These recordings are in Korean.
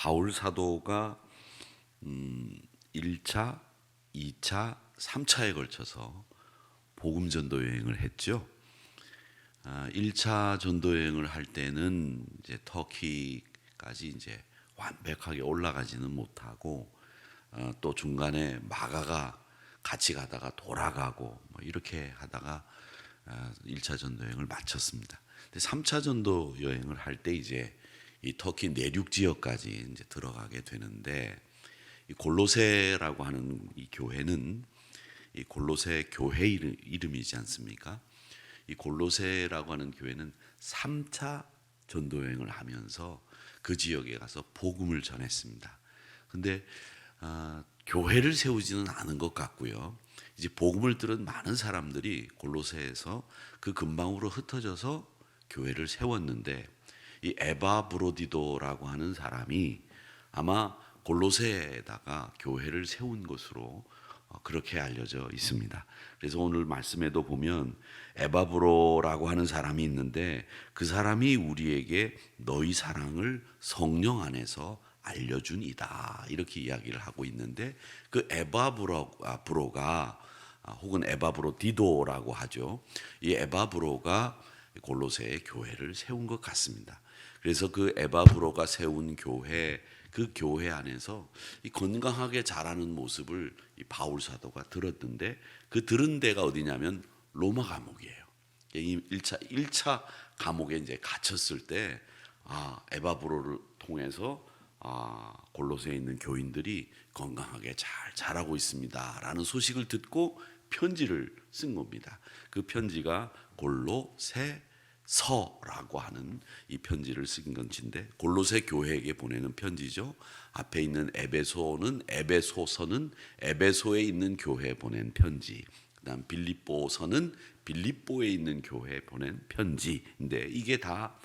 바울 사도가 1차, 2차, 3차에 걸쳐서 복음 전도 여행을 했죠. 1차 전도 여행을 할 때는 이제 터키까지 이제 완벽하게 올라가지는 못하고 또 중간에 마가가 같이 가다가 돌아가고 뭐 이렇게 하다가 1차 전도 여행을 마쳤습니다. 근데 3차 전도 여행을 할 때 이제 이 터키 내륙 지역까지 이제 들어가게 되는데, 이 골로새라고 하는 이 교회는 이 골로새 교회 이름이지 않습니까? 이 골로새라고 하는 교회는 3차 전도 여행을 하면서 그 지역에 가서 복음을 전했습니다. 근데 교회를 세우지는 않은 것 같고요. 이제 복음을 들은 많은 사람들이 골로새에서 그 근방으로 흩어져서 교회를 세웠는데, 이 에바브로디도라고 하는 사람이 아마 골로새에다가 교회를 세운 것으로 그렇게 알려져 있습니다. 그래서 오늘 말씀에도 보면 에바브로라고 하는 사람이 있는데, 그 사람이 우리에게 너희 사랑을 성령 안에서 알려준 이다, 이렇게 이야기를 하고 있는데, 그 에바브로가 혹은 에바브로디도라고 하죠. 이 에바브로가 골로새의 교회를 세운 것 같습니다. 그래서 그 에바브로가 세운 교회, 그 교회 안에서 이 건강하게 자라는 모습을 이 바울 사도가 들었는데, 그 들은 데가 어디냐면 로마 감옥이에요. 이 1차 감옥에 이제 갇혔을 때 에바브로를 통해서 골로새에 있는 교인들이 건강하게 잘 자라고 있습니다라는 소식을 듣고 편지를 쓴 겁니다. 그 편지가 골로새서라고 하는 이 편지를 쓴 건지인데, 골로새 교회에게 보내는 편지죠. 앞에 있는 에베소는 에베소서는 에베소에 있는 교회에 보낸 편지, 그다음 빌립보서는 빌립보에 있는 교회에 보낸 편지인데, 이게 다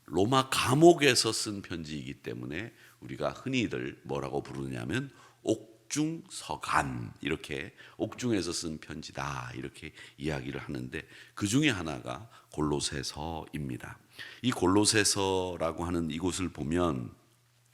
로마 감옥에서 쓴 편지이기 때문에 우리가 흔히들 뭐라고 부르냐면 옥중서간, 이렇게 옥중에서 쓴 편지다, 이렇게 이야기를 하는데, 그 중에 하나가 골로새서입니다. 이 골로새서라고 하는 이곳을 보면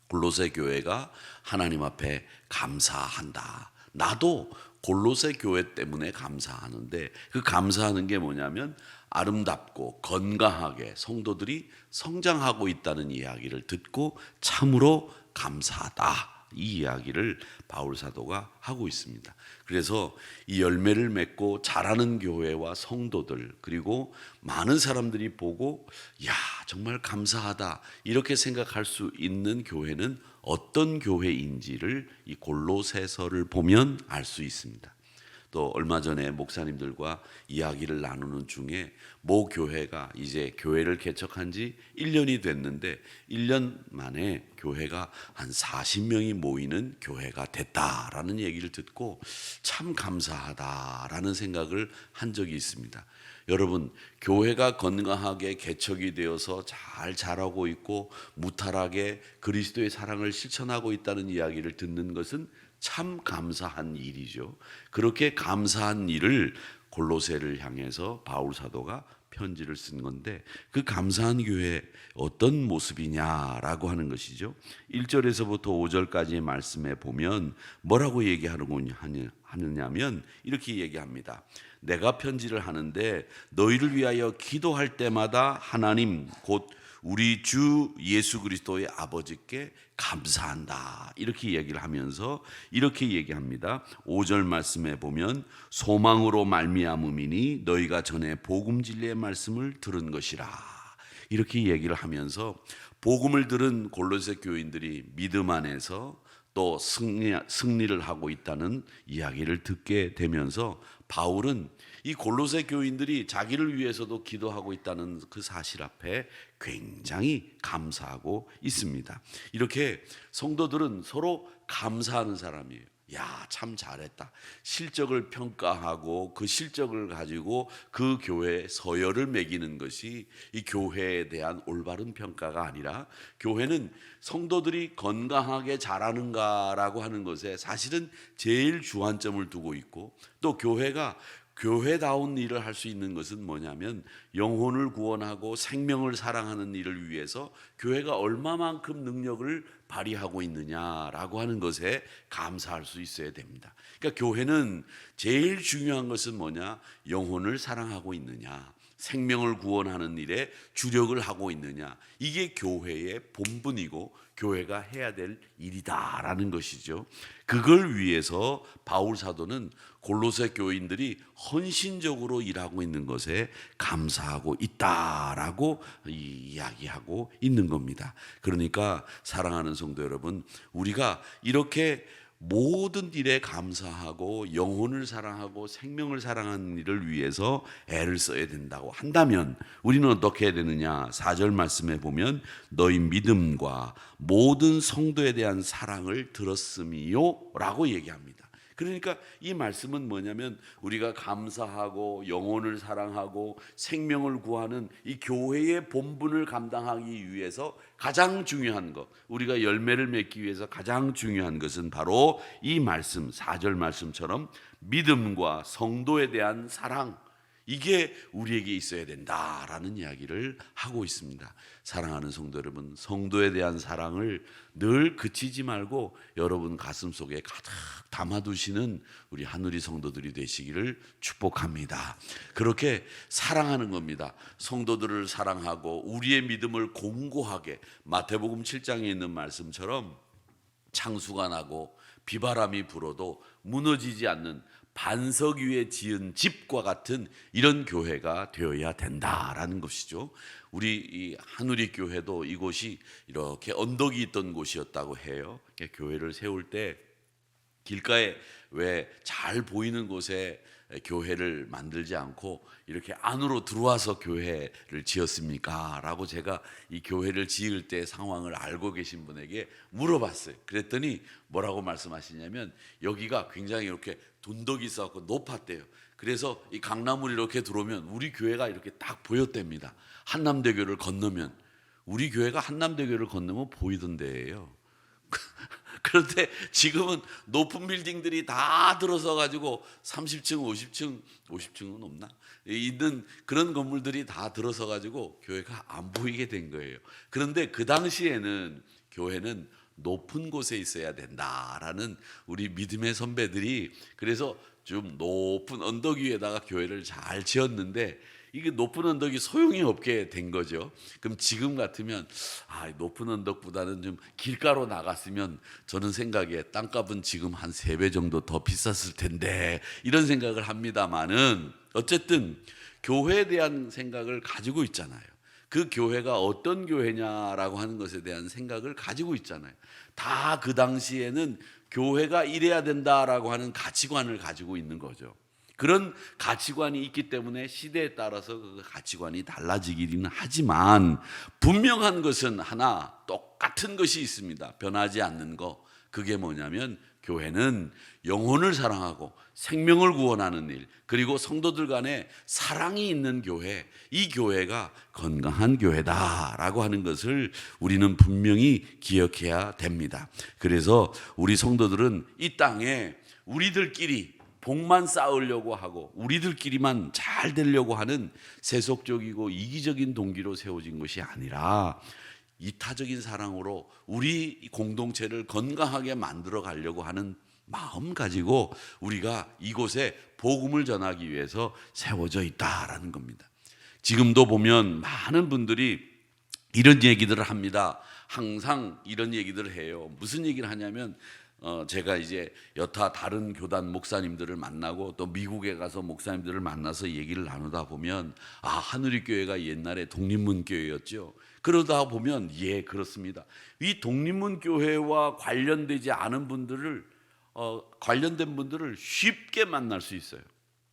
골로새 교회가 하나님 앞에 감사한다. 나도 골로새 교회 때문에 감사하는데, 그 감사하는 게 뭐냐면 아름답고 건강하게 성도들이 성장하고 있다는 이야기를 듣고 참으로 감사하다, 이 이야기를 바울 사도가 하고 있습니다. 그래서 이 열매를 맺고 자라는 교회와 성도들, 그리고 많은 사람들이 보고 야, 정말 감사하다, 이렇게 생각할 수 있는 교회는 어떤 교회인지를 이 골로새서를 보면 알 수 있습니다. 또 얼마 전에 목사님들과 이야기를 나누는 중에 모 교회가 이제 교회를 개척한 지 1년이 됐는데 1년 만에 교회가 한 40명이 모이는 교회가 됐다라는 얘기를 듣고 참 감사하다라는 생각을 한 적이 있습니다. 여러분, 교회가 건강하게 개척이 되어서 잘 자라고 있고 무탈하게 그리스도의 사랑을 실천하고 있다는 이야기를 듣는 것은 참 감사한 일이죠. 그렇게 감사한 일을 골로새를 향해서 바울 사도가 편지를 쓴 건데, 그 감사한 교회 어떤 모습이냐라고 하는 것이죠. 1절에서부터 5절까지의 말씀에 보면 뭐라고 얘기하느냐면 이렇게 얘기합니다. 내가 편지를 하는데 너희를 위하여 기도할 때마다 하나님 곧 우리 주 예수 그리스도의 아버지께 감사한다, 이렇게 얘기를 하면서 이렇게 얘기합니다. 5절 말씀에 보면 소망으로 말미암음이니 너희가 전에 복음 진리의 말씀을 들은 것이라, 이렇게 얘기를 하면서 복음을 들은 골로새 교인들이 믿음 안에서 또 승리를 하고 있다는 이야기를 듣게 되면서 바울은 이 골로새 교인들이 자기를 위해서도 기도하고 있다는 그 사실 앞에 굉장히 감사하고 있습니다. 이렇게 성도들은 서로 감사하는 사람이에요. 야, 참 잘했다. 실적을 평가하고 그 실적을 가지고 그 교회에 서열을 매기는 것이 이 교회에 대한 올바른 평가가 아니라, 교회는 성도들이 건강하게 자라는가라고 하는 것에 사실은 제일 주안점을 두고 있고, 또 교회가 교회다운 일을 할 수 있는 것은 뭐냐면 영혼을 구원하고 생명을 사랑하는 일을 위해서 교회가 얼마만큼 능력을 발휘하고 있느냐라고 하는 것에 감사할 수 있어야 됩니다. 그러니까 교회는 제일 중요한 것은 뭐냐? 영혼을 사랑하고 있느냐, 생명을 구원하는 일에 주력을 하고 있느냐, 이게 교회의 본분이고 교회가 해야 될 일이다라는 것이죠. 그걸 위해서 바울 사도는 골로새 교인들이 헌신적으로 일하고 있는 것에 감사하고 있다라고 이야기하고 있는 겁니다. 그러니까 사랑하는 성도 여러분, 우리가 이렇게 모든 일에 감사하고 영혼을 사랑하고 생명을 사랑하는 일을 위해서 애를 써야 된다고 한다면 우리는 어떻게 해야 되느냐? 4절 말씀에 보면 너희 믿음과 모든 성도에 대한 사랑을 들었음이요 라고 얘기합니다. 그러니까 이 말씀은 뭐냐면 우리가 감사하고 영혼을 사랑하고 생명을 구하는 이 교회의 본분을 감당하기 위해서 가장 중요한 것, 우리가 열매를 맺기 위해서 가장 중요한 것은 바로 이 말씀, 4절 말씀처럼 믿음과 성도에 대한 사랑, 이게 우리에게 있어야 된다라는 이야기를 하고 있습니다. 사랑하는 성도 여러분, 성도에 대한 사랑을 늘 그치지 말고 여러분 가슴속에 가득 담아두시는 우리 하누리 성도들이 되시기를 축복합니다. 그렇게 사랑하는 겁니다. 성도들을 사랑하고 우리의 믿음을 공고하게, 마태복음 7장에 있는 말씀처럼 창수가 나고 비바람이 불어도 무너지지 않는 반석 위에 지은 집과 같은 이런 교회가 되어야 된다라는 것이죠. 우리 이 하누리 교회도 이곳이 이렇게 언덕이 있던 곳이었다고 해요. 교회를 세울 때 길가에 왜 잘 보이는 곳에 교회를 만들지 않고 이렇게 안으로 들어와서 교회를 지었습니까? 라고 제가 이 교회를 지을 때 상황을 알고 계신 분에게 물어봤어요. 그랬더니 뭐라고 말씀하시냐면 여기가 굉장히 이렇게 돈덕이 있어서 높았대요. 그래서 이 강남으로 이렇게 들어오면 우리 교회가 이렇게 딱 보였답니다. 한남대교를 건너면, 우리 교회가 한남대교를 건너면 보이던 데예요. 그런데 지금은 높은 빌딩들이 다 들어서 가지고 30층, 50층은 없나? 있는 그런 건물들이 다 들어서 가지고 교회가 안 보이게 된 거예요. 그런데 그 당시에는 교회는 높은 곳에 있어야 된다라는 우리 믿음의 선배들이 그래서 좀 높은 언덕 위에다가 교회를 잘 지었는데 이게 높은 언덕이 소용이 없게 된 거죠. 그럼 지금 같으면 높은 언덕보다는 좀 길가로 나갔으면 저는 생각에 땅값은 지금 한 3배 정도 더 비쌌을 텐데 이런 생각을 합니다만은 어쨌든 교회에 대한 생각을 가지고 있잖아요. 그 교회가 어떤 교회냐라고 하는 것에 대한 생각을 가지고 있잖아요. 다 그 당시에는 교회가 이래야 된다라고 하는 가치관을 가지고 있는 거죠. 그런 가치관이 있기 때문에 시대에 따라서 그 가치관이 달라지기는 하지만 분명한 것은 하나, 똑같은 것이 있습니다. 변하지 않는 거. 그게 뭐냐면 교회는 영혼을 사랑하고 생명을 구원하는 일, 그리고 성도들 간에 사랑이 있는 교회, 이 교회가 건강한 교회다라고 하는 것을 우리는 분명히 기억해야 됩니다. 그래서 우리 성도들은 이 땅에 우리들끼리 복만 쌓으려고 하고 우리들끼리만 잘 되려고 하는 세속적이고 이기적인 동기로 세워진 것이 아니라 이타적인 사랑으로 우리 공동체를 건강하게 만들어 가려고 하는 마음 가지고 우리가 이곳에 복음을 전하기 위해서 세워져 있다라는 겁니다. 지금도 보면 많은 분들이 이런 얘기들을 합니다. 항상 이런 얘기들을 해요. 무슨 얘기를 하냐면 제가 이제 여타 다른 교단 목사님들을 만나고 또 미국에 가서 목사님들을 만나서 얘기를 나누다 보면 하누리교회가 옛날에 독립문교회였죠. 그러다 보면 그렇습니다. 이 독립문교회와 관련되지 않은 분들을 관련된 분들을 쉽게 만날 수 있어요.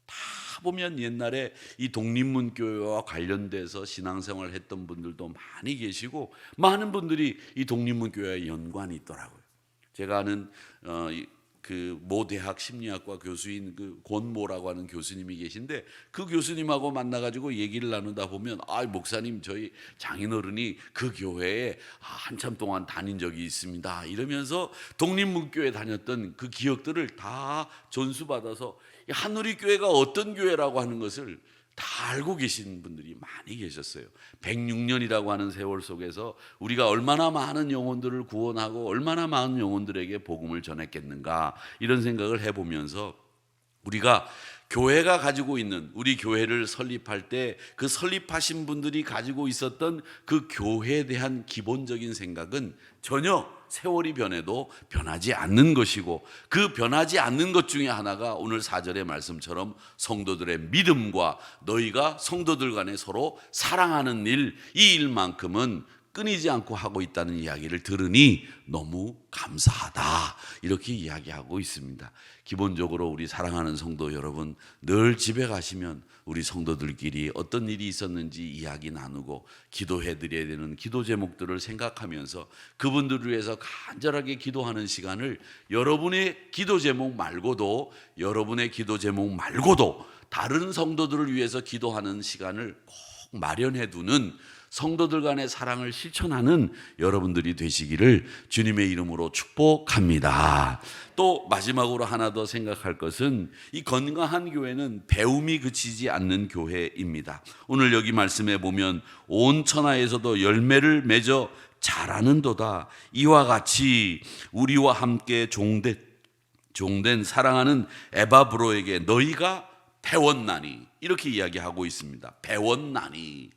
다 보면 옛날에 이 독립문교회와 관련돼서 신앙생활을 했던 분들도 많이 계시고 많은 분들이 이 독립문교회와 연관이 있더라고요. 제가 아는 그 모 대학 심리학과 교수인 그 권모라고 하는 교수님이 계신데, 그 교수님하고 만나가지고 얘기를 나누다 보면, 목사님, 저희 장인어른이 그 교회에 한참 동안 다닌 적이 있습니다 이러면서 독립문교회 다녔던 그 기억들을 다 전수받아서 한우리교회가 어떤 교회라고 하는 것을 다 알고 계신 분들이 많이 계셨어요. 106년이라고 하는 세월 속에서 우리가 얼마나 많은 영혼들을 구원하고 얼마나 많은 영혼들에게 복음을 전했겠는가, 이런 생각을 해보면서 우리가 교회가 가지고 있는, 우리 교회를 설립할 때 그 설립하신 분들이 가지고 있었던 그 교회에 대한 기본적인 생각은 전혀 세월이 변해도 변하지 않는 것이고, 그 변하지 않는 것 중에 하나가 오늘 4절의 말씀처럼 성도들의 믿음과 너희가 성도들 간에 서로 사랑하는 일, 이 일만큼은 끊이지 않고 하고 있다는 이야기를 들으니 너무 감사하다, 이렇게 이야기하고 있습니다. 기본적으로 우리 사랑하는 성도 여러분, 늘 집에 가시면 우리 성도들끼리 어떤 일이 있었는지 이야기 나누고 기도해 드려야 되는 기도 제목들을 생각하면서 그분들을 위해서 간절하게 기도하는 시간을 여러분의 기도 제목 말고도 다른 성도들을 위해서 기도하는 시간을 꼭 마련해 두는, 성도들 간의 사랑을 실천하는 여러분들이 되시기를 주님의 이름으로 축복합니다. 또 마지막으로 하나 더 생각할 것은, 이 건강한 교회는 배움이 그치지 않는 교회입니다. 오늘 여기 말씀에 보면 온 천하에서도 열매를 맺어 자라는도다. 이와 같이 우리와 함께 종된 사랑하는 에바브로에게 너희가 배웠나니, 이렇게 이야기하고 있습니다. 배웠나니,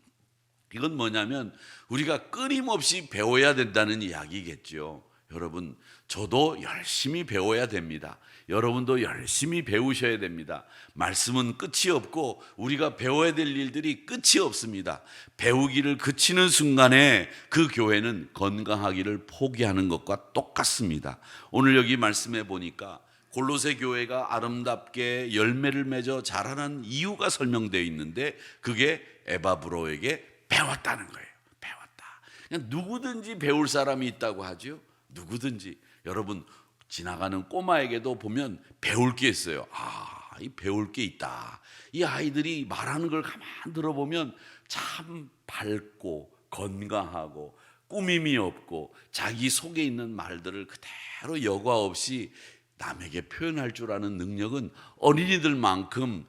이건 뭐냐면 우리가 끊임없이 배워야 된다는 이야기겠죠. 여러분, 저도 열심히 배워야 됩니다. 여러분도 열심히 배우셔야 됩니다. 말씀은 끝이 없고 우리가 배워야 될 일들이 끝이 없습니다. 배우기를 그치는 순간에 그 교회는 건강하기를 포기하는 것과 똑같습니다. 오늘 여기 말씀해 보니까 골로새 교회가 아름답게 열매를 맺어 자라는 이유가 설명되어 있는데, 그게 에바브로에게 배웠다는 거예요. 배웠다. 그냥 누구든지 배울 사람이 있다고 하죠. 누구든지. 여러분, 지나가는 꼬마에게도 보면 배울 게 있어요. 이 배울 게 있다. 이 아이들이 말하는 걸 가만 들어보면 참 밝고 건강하고 꾸밈이 없고 자기 속에 있는 말들을 그대로 여과 없이 남에게 표현할 줄 아는 능력은 어린이들만큼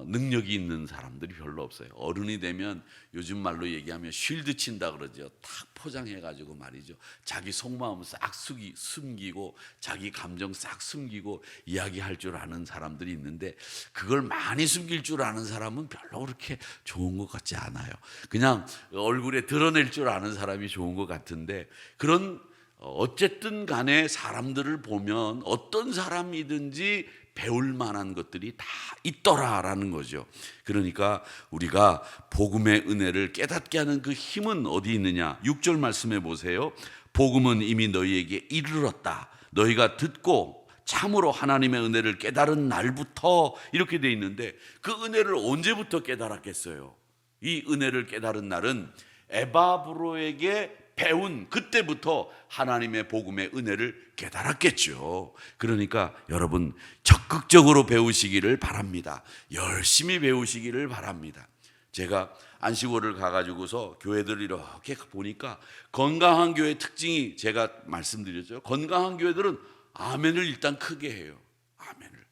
능력이 있는 사람들이 별로 없어요. 어른이 되면 요즘 말로 얘기하면 쉴드 친다 그러죠. 탁 포장해가지고 말이죠. 자기 속마음 싹 숨기고 자기 감정 싹 숨기고 이야기할 줄 아는 사람들이 있는데, 그걸 많이 숨길 줄 아는 사람은 별로 그렇게 좋은 것 같지 않아요. 그냥 얼굴에 드러낼 줄 아는 사람이 좋은 것 같은데, 그런 어쨌든 간에 사람들을 보면 어떤 사람이든지 배울 만한 것들이 다 있더라라는 거죠. 그러니까 우리가 복음의 은혜를 깨닫게 하는 그 힘은 어디 있느냐? 6절 말씀해 보세요. 복음은 이미 너희에게 이르렀다. 너희가 듣고 참으로 하나님의 은혜를 깨달은 날부터, 이렇게 돼 있는데, 그 은혜를 언제부터 깨달았겠어요? 이 은혜를 깨달은 날은 에바브로에게 배운 그때부터 하나님의 복음의 은혜를 깨달았겠죠. 그러니까 여러분, 적극적으로 배우시기를 바랍니다. 열심히 배우시기를 바랍니다. 제가 안식월을 가가지고서 교회들 이렇게 보니까 건강한 교회 특징이, 제가 말씀드렸죠. 건강한 교회들은 아멘을 일단 크게 해요. 아멘을.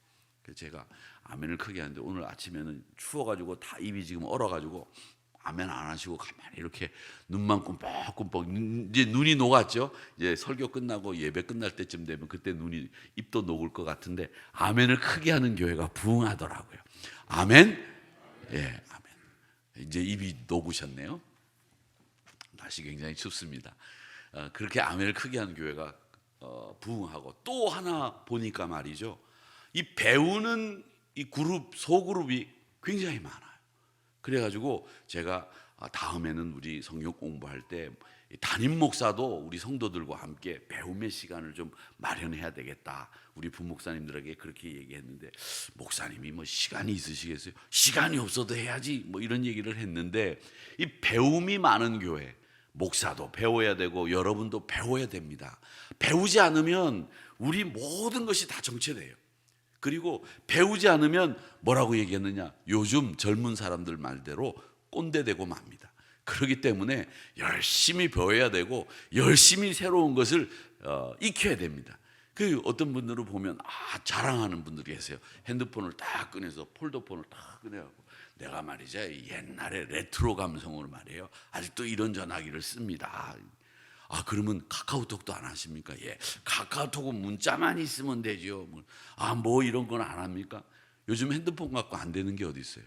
제가 아멘을 크게 하는데, 오늘 아침에는 추워가지고 다 입이 지금 얼어가지고 아멘 안 하시고 가만히 이렇게 눈만 끔뻑끔뻑, 이제 눈이 녹았죠. 이제 설교 끝나고 예배 끝날 때쯤 되면 그때 입도 녹을 것 같은데, 아멘을 크게 하는 교회가 부흥하더라고요. 아멘. 예, 아멘. 이제 입이 녹으셨네요. 날씨 굉장히 춥습니다. 그렇게 아멘을 크게 하는 교회가 부흥하고, 또 하나 보니까 말이죠, 이 배우는 이 소그룹이 굉장히 많아요. 그래가지고 제가 다음에는 우리 성경 공부할 때 담임 목사도 우리 성도들과 함께 배움의 시간을 좀 마련해야 되겠다. 우리 부목사님들에게 그렇게 얘기했는데, 목사님이 뭐 시간이 있으시겠어요? 시간이 없어도 해야지, 뭐 이런 얘기를 했는데, 이 배움이 많은 교회, 목사도 배워야 되고 여러분도 배워야 됩니다. 배우지 않으면 우리 모든 것이 다 정체돼요. 그리고 배우지 않으면 뭐라고 얘기했느냐? 요즘 젊은 사람들 말대로 꼰대되고 맙니다. 그렇기 때문에 열심히 배워야 되고 열심히 새로운 것을 익혀야 됩니다. 그 어떤 분들을 보면 자랑하는 분들이 계세요. 핸드폰을 딱 꺼내서 폴더폰을 딱 꺼내갖고 내가 말이죠 옛날에 레트로 감성으로 말이에요 아직도 이런 전화기를 씁니다. 그러면 카카오톡도 안 하십니까? 예, 카카오톡은 문자만 있으면 되죠. 뭐 이런 건 안 합니까? 요즘 핸드폰 갖고 안 되는 게 어디 있어요?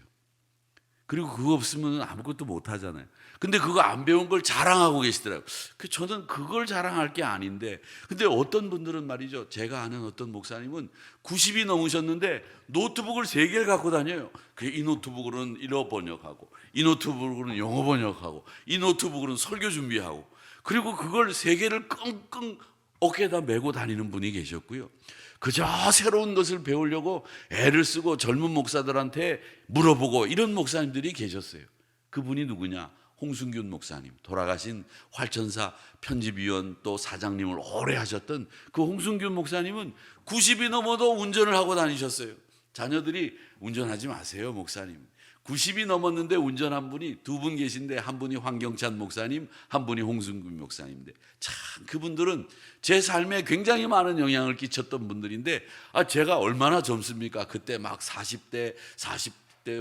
그리고 그거 없으면 아무것도 못 하잖아요. 근데 그거 안 배운 걸 자랑하고 계시더라고요. 저는 그걸 자랑할 게 아닌데, 근데 어떤 분들은 말이죠. 제가 아는 어떤 목사님은 90이 넘으셨는데 노트북을 3개를 갖고 다녀요. 이 노트북으로는 일어 번역하고, 이 노트북으로는 영어 번역하고, 이 노트북으로는 설교 준비하고, 그리고 그걸 3개를 끙끙 어깨에다 메고 다니는 분이 계셨고요. 그저 새로운 것을 배우려고 애를 쓰고 젊은 목사들한테 물어보고 이런 목사님들이 계셨어요. 그분이 누구냐? 홍순균 목사님, 돌아가신 활천사 편집위원 또 사장님을 오래 하셨던 그 홍순균 목사님은 90이 넘어도 운전을 하고 다니셨어요. 자녀들이 운전하지 마세요, 목사님. 90이 넘었는데 운전한 분이 2분 계신데 한 분이 황경찬 목사님, 한 분이 홍순균 목사님인데 참 그분들은 제 삶에 굉장히 많은 영향을 끼쳤던 분들인데 제가 얼마나 젊습니까? 그때 막 40대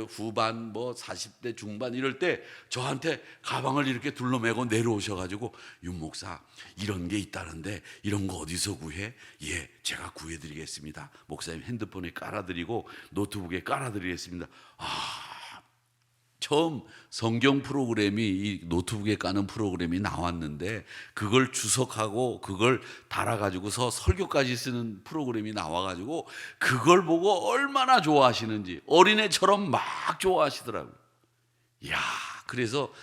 후반 40대 중반 이럴 때 저한테 가방을 이렇게 둘러매고 내려오셔가지고 윤 목사 이런 게 있다는데 이런 거 어디서 구해? 예, 제가 구해드리겠습니다. 목사님 핸드폰에 깔아드리고 노트북에 깔아드리겠습니다. 처음 성경 프로그램이 이 노트북에 까는 프로그램이 나왔는데 그걸 주석하고 그걸 달아가지고서 설교까지 쓰는 프로그램이 나와가지고 그걸 보고 얼마나 좋아하시는지 어린애처럼 막 좋아하시더라고요. 이야, 그래서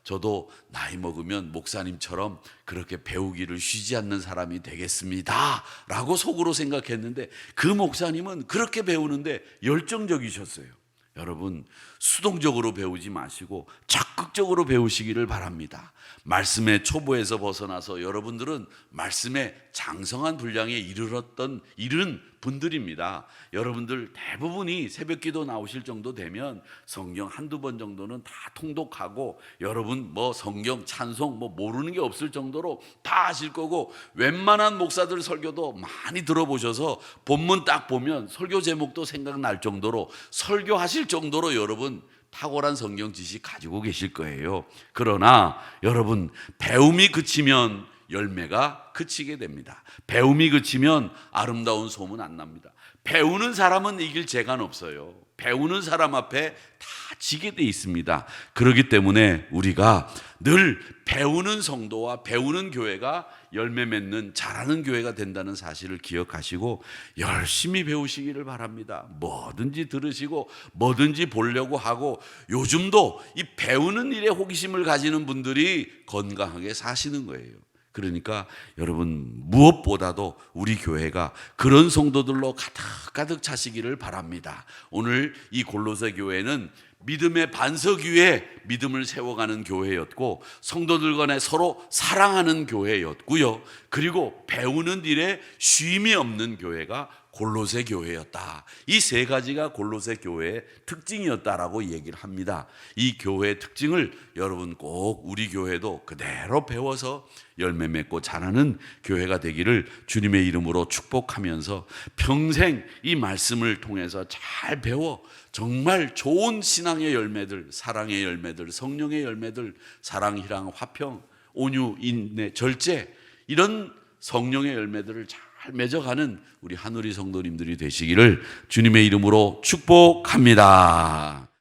저도 나이 먹으면 목사님처럼 그렇게 배우기를 쉬지 않는 사람이 되겠습니다 라고 속으로 생각했는데 그 목사님은 그렇게 배우는데 열정적이셨어요. 여러분 수동적으로 배우지 마시고 적극적으로 배우시기를 바랍니다. 말씀의 초보에서 벗어나서 여러분들은 말씀의 장성한 분량에 이른 분들입니다. 여러분들 대부분이 새벽기도 나오실 정도 되면 성경 한두 번 정도는 다 통독하고 여러분 성경 찬송 모르는 게 없을 정도로 다 아실 거고 웬만한 목사들 설교도 많이 들어보셔서 본문 딱 보면 설교 제목도 생각날 정도로 설교하실 정도로 여러분 탁월한 성경 지식 가지고 계실 거예요. 그러나 여러분 배움이 그치면 열매가 그치게 됩니다. 배움이 그치면 아름다운 소문 안 납니다. 배우는 사람은 이길 재간 없어요. 배우는 사람 앞에 다 지게 돼 있습니다. 그렇기 때문에 우리가 늘 배우는 성도와 배우는 교회가 열매 맺는 자라는 교회가 된다는 사실을 기억하시고 열심히 배우시기를 바랍니다. 뭐든지 들으시고 뭐든지 보려고 하고 요즘도 이 배우는 일에 호기심을 가지는 분들이 건강하게 사시는 거예요. 그러니까 여러분 무엇보다도 우리 교회가 그런 성도들로 가득 차시기를 바랍니다. 오늘 이 골로새 교회는 믿음의 반석 위에 믿음을 세워가는 교회였고 성도들 간에 서로 사랑하는 교회였고요. 그리고 배우는 일에 쉼이 없는 교회가 골로새 교회였다. 이 3가지가 골로새 교회의 특징이었다라고 얘기를 합니다. 이 교회의 특징을 여러분 꼭 우리 교회도 그대로 배워서 열매 맺고 자라는 교회가 되기를 주님의 이름으로 축복하면서 평생 이 말씀을 통해서 잘 배워 정말 좋은 신앙의 열매들, 사랑의 열매들, 성령의 열매들, 사랑, 희랑, 화평, 온유, 인내, 절제 이런 성령의 열매들을 잘 맺어가는 우리 한우리 성도님들이 되시기를 주님의 이름으로 축복합니다.